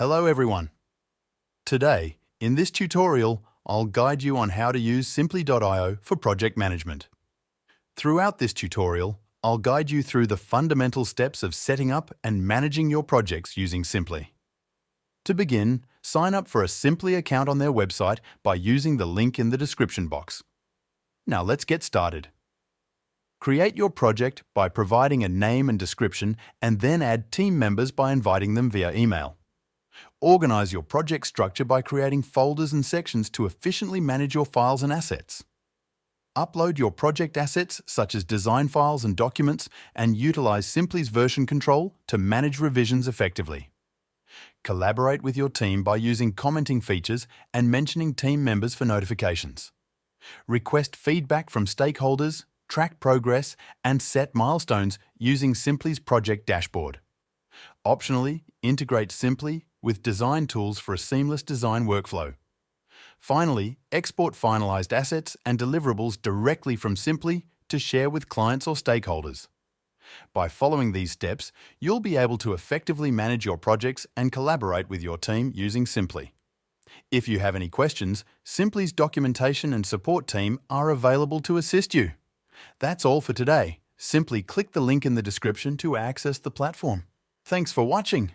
Hello everyone. Today, in this tutorial, I'll guide you on how to use Sympli.io for project management. Throughout this tutorial, I'll guide you through the fundamental steps of setting up and managing your projects using Sympli. To begin, sign up for a Sympli account on their website by using the link in the description box. Now let's get started. Create your project by providing a name and description, and then add team members by inviting them via email. Organize your project structure by creating folders and sections to efficiently manage your files and assets. Upload your project assets such as design files and documents, and utilize Sympli's version control to manage revisions effectively. Collaborate with your team by using commenting features and mentioning team members for notifications. Request feedback from stakeholders, track progress, and set milestones using Sympli's project dashboard. Optionally, integrate Sympli with design tools for a seamless design workflow. Finally, export finalized assets and deliverables directly from Sympli to share with clients or stakeholders. By following these steps, you'll be able to effectively manage your projects and collaborate with your team using Sympli. If you have any questions, Sympli's documentation and support team are available to assist you. That's all for today. Simply click the link in the description to access the platform. Thanks for watching.